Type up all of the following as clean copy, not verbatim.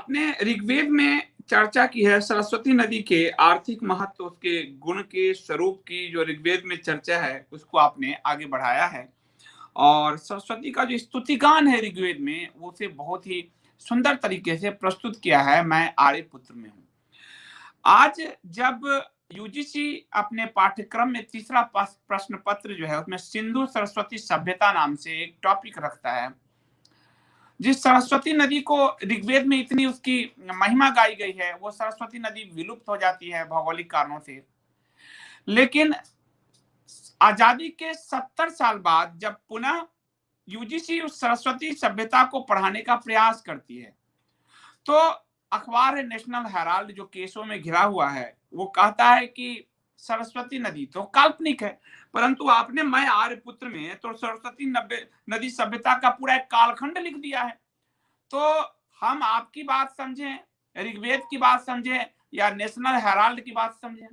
आपने ऋग्वेद में चर्चा की है सरस्वती नदी के आर्थिक महत्व, उसके गुण के स्वरूप की जो ऋग्वेद में चर्चा है, उसको आपने आगे बढ़ाया है। और सरस्वती का जो स्तुतिगान है ऋग्वेद में, वो उसे बहुत ही सुंदर तरीके से प्रस्तुत किया है मैं आर्यपुत्र में हूँ। आज जब यूजीसी अपने पाठ्यक्रम में तीसरा प्रश्न पत्र जो है उसमें सिंधु सरस्वती सभ्यता नाम से एक टॉपिक रखता है, जिस सरस्वती नदी को ऋग्वेद में इतनी उसकी महिमा गाई गई है, वो सरस्वती नदी विलुप्त हो जाती है भौगोलिक कारणों से। लेकिन आजादी के 70 साल बाद जब पुनः यूजीसी उस सरस्वती सभ्यता को पढ़ाने का प्रयास करती है, तो अखबार है नेशनल हेराल्ड जो केसों में घिरा हुआ है, वो कहता है कि सरस्वती नदी तो काल्पनिक है, परंतु आपने मैं आर्यपुत्र में तो सरस्वती नदी सभ्यता का पूरा एक कालखंड लिख दिया है। तो हम आपकी बात समझें, ऋग्वेद की बात समझें या नेशनल हेराल्ड की बात समझें?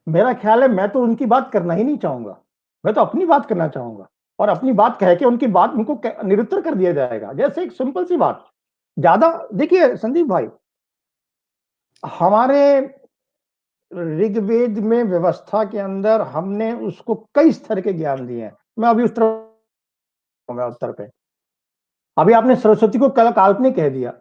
मेरा ख्याल है मैं तो उनकी बात करना ही नहीं चाहूंगा, मैं तो अपनी बात करना चाहूंगा और अपनी बात कह के उनकी बात उनको निरुत्तर कर दिया जाएगा। जैसे एक सिंपल सी बात, ज्यादा देखिए संदीप भाई, हमारे ऋग्वेद में व्यवस्था के अंदर हमने उसको कई स्तर के ज्ञान दिए हैं। मैं अभी उस तरफ उत्तर पे, अभी आपने सरस्वती को काल्पनिक कह दिया।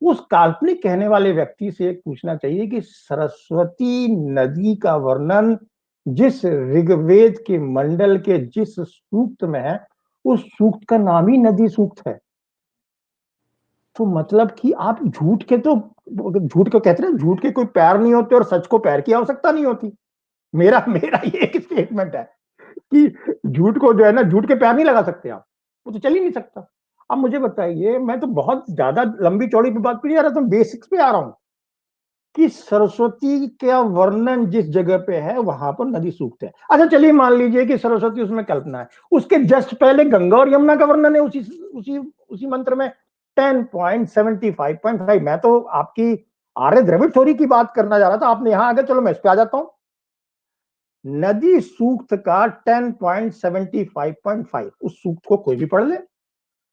उस काल्पनिक कहने वाले व्यक्ति से पूछना चाहिए कि सरस्वती नदी का वर्णन जिस ऋग्वेद के मंडल के जिस सूक्त में है, उस सूक्त का नाम ही नदी सूक्त है। तो मतलब कि आप झूठ के कहते हैं, झूठ के कोई पैर नहीं होते और सच को पैर की आवश्यकता नहीं होती। मेरा मेरा ये एक स्टेटमेंट है कि झूठ को जो है ना, झूठ के पैर नहीं लगा सकते आप, वो तो चल ही नहीं सकता। अब मुझे बताइए, मैं तो बहुत ज्यादा लंबी चौड़ी पे बात नहीं आ रहा, तो बेसिक्स पे आ रहा हूं कि सरस्वती का वर्णन जिस जगह पे है वहां पर नदी सूक्त है। अच्छा चलिए मान लीजिए कि सरस्वती उसमें कल्पना है, उसके जस्ट पहले गंगा और यमुना का वर्णन है उसी उसी उसी मंत्र में 10.75.5। मैं तो आपकी आर्य द्रविड़ थ्योरी की बात करना जा रहा था, आपने यहां आगे, चलो मैं इस पे आ जाता हूं। नदी सूक्त का 10.75.5, उस सूक्त को कोई भी पढ़ ले,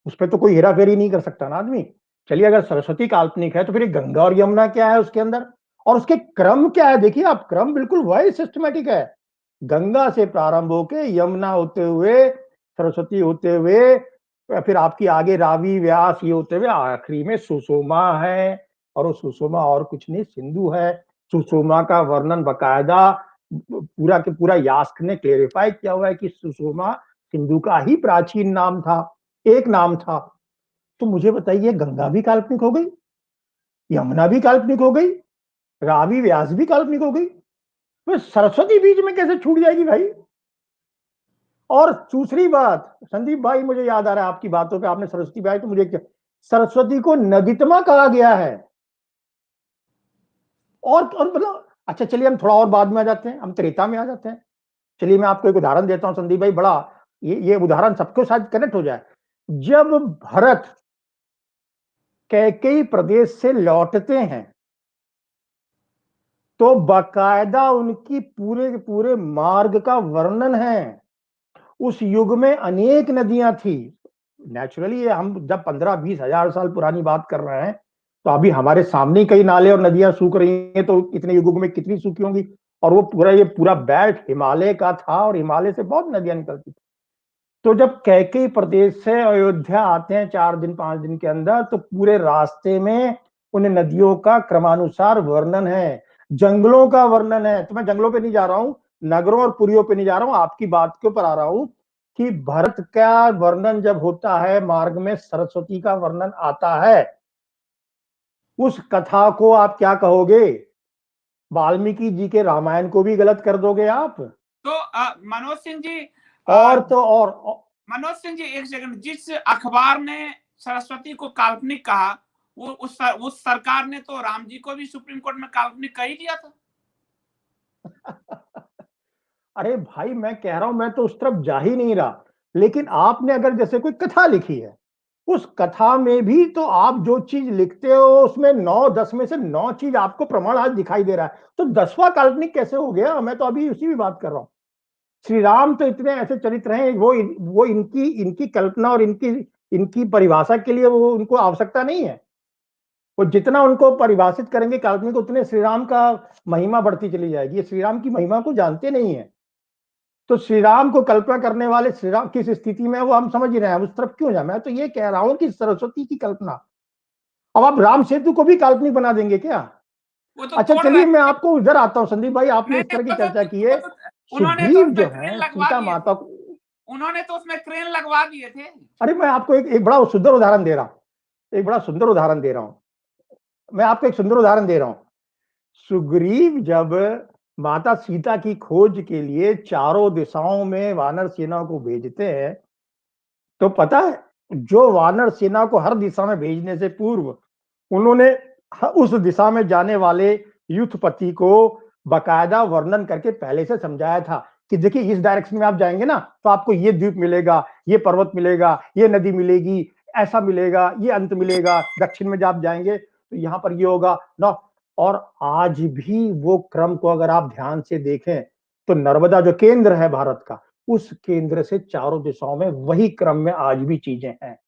उस पर तो कोई हेराफेरी नहीं कर सकता ना आदमी। चलिए अगर सरस्वती काल्पनिक है तो फिर गंगा और यमुना क्या है उसके अंदर, और उसके क्रम क्या है? देखिए आप, क्रम बिल्कुल वही सिस्टमेटिक है, गंगा से प्रारंभ होके यमुना होते हुए, सरस्वती होते हुए, फिर आपकी आगे रावी व्यास ये होते हुए आखिरी में सुषुमा है। और वो सुषुमा और कुछ नहीं, सिंधु है। सुषुमा का वर्णन बकायदा पूरा के पूरा यास्क ने क्लेरिफाई किया हुआ है कि सुषुमा सिंधु का ही प्राचीन नाम था, एक नाम था। तो मुझे बताइए, गंगा भी काल्पनिक हो गई, यमुना भी काल्पनिक हो गई, रावी व्यास भी काल्पनिक हो गई, तो सरस्वती बीच में कैसे छूट जाएगी भाई? और दूसरी बात संदीप भाई, मुझे याद आ रहा है आपकी बातों पे, आपने सरस्वती भाई, तो मुझे सरस्वती को नदीतमा कहा गया है। और मतलब अच्छा चलिए हम थोड़ा और बाद में आ जाते हैं, हम त्रेता में आ जाते हैं। चलिए मैं आपको एक उदाहरण देता हूं संदीप भाई, बड़ा ये उदाहरण सबको शायद कनेक्ट हो जाए। जब भरत कैकेयी प्रदेश से लौटते हैं तो बाकायदा उनकी पूरे पूरे मार्ग का वर्णन है। उस युग में अनेक नदियां थी। नेचुरली हम जब 15-20 हजार साल पुरानी बात कर रहे हैं, तो अभी हमारे सामने कई नाले और नदियां सूख रही हैं, तो इतने युगों में कितनी सूखी होंगी। और वो पूरा बेल्ट हिमालय का था और हिमालय से बहुत नदियां निकलती थी। तो जब कैकेयी प्रदेश से अयोध्या आते हैं 4 दिन 5 दिन के अंदर, तो पूरे रास्ते में उन नदियों का क्रमानुसार वर्णन है, जंगलों का वर्णन है। तो मैं जंगलों पे नहीं जा रहा हूं, नगरों और पुरियों पे नहीं जा रहा हूं, आपकी बात के ऊपर आ रहा हूं कि भरत का वर्णन जब होता है, मार्ग में सरस्वती का वर्णन आता है, उस कथा को आप क्या कहोगे? वाल्मीकि जी के रामायण को भी गलत कर दोगे आप? तो मनोज सिंह जी, और तो और मनोज सिंह जी एक सेकंड, जिस अखबार ने सरस्वती को काल्पनिक कहा, वो उस सरकार ने तो राम जी को भी सुप्रीम कोर्ट में काल्पनिक कह ही दिया था। अरे भाई मैं कह रहा हूं, मैं तो उस तरफ जा ही नहीं रहा, लेकिन आपने अगर जैसे कोई कथा लिखी है, उस कथा में भी तो आप जो चीज लिखते हो उसमें 9-10 में से 9 चीज आपको प्रमाण आज दिखाई दे रहा है, तो 10वां काल्पनिक कैसे हो गया? मैं तो अभी उसी भी बात कर रहा हूं। श्री राम तो इतने ऐसे चरित्र हैं, वो इनकी इनकी कल्पना और इनकी इनकी परिभाषा के लिए वो उनको आवश्यकता नहीं है। वो जितना उनको परिभाषित करेंगे काल्पनिक, उतने श्री राम का महिमा बढ़ती चली जाएगी। ये श्री राम की महिमा को जानते नहीं है। तो श्री राम को कल्पना करने वाले श्री राम किस स्थिति में है वो हम समझ ही रहे हैं, उस तरफ क्यों जाए। मैं तो ये कह रहा हूं कि सरस्वती की कल्पना, अब आप राम सेतु को भी काल्पनिक बना देंगे क्या? वो तो अच्छा तोड़ रहे चलिए मैं थे। आपको उधर आता हूं संदीप भाई, आपने नहीं, इस तरह की नहीं, चर्चा की है। उन्होंने तो सुग्रीव उसमें जो क्रेन है लगवा सीता दिए माता थे। को, उन्होंने तो उसमें क्रेन लगवा दिए थे। अरे मैं आपको एक बड़ा सुंदर उदाहरण दे रहा हूं, एक बड़ा सुंदर उदाहरण दे रहा हूं, मैं आपको एक सुंदर उदाहरण दे रहा हूं। सुग्रीव जब माता सीता की खोज के लिए चारों दिशाओं में वानर सेना को भेजते हैं, तो पता है जो वानर सेना को हर दिशा में भेजने से पूर्व उन्होंने उस दिशा में जाने वाले युद्धपति को बकायदा वर्णन करके पहले से समझाया था कि देखिए इस डायरेक्शन में आप जाएंगे ना तो आपको ये द्वीप मिलेगा, ये पर्वत मिलेगा, ये नदी मिलेगी, ऐसा मिलेगा, ये अंत मिलेगा, दक्षिण में जब आप जाएंगे तो यहां पर ये होगा ना। और आज भी वो क्रम को अगर आप ध्यान से देखें तो नर्मदा जो केंद्र है भारत का, उस केंद्र से चारों दिशाओं में वही क्रम में आज भी चीजें हैं।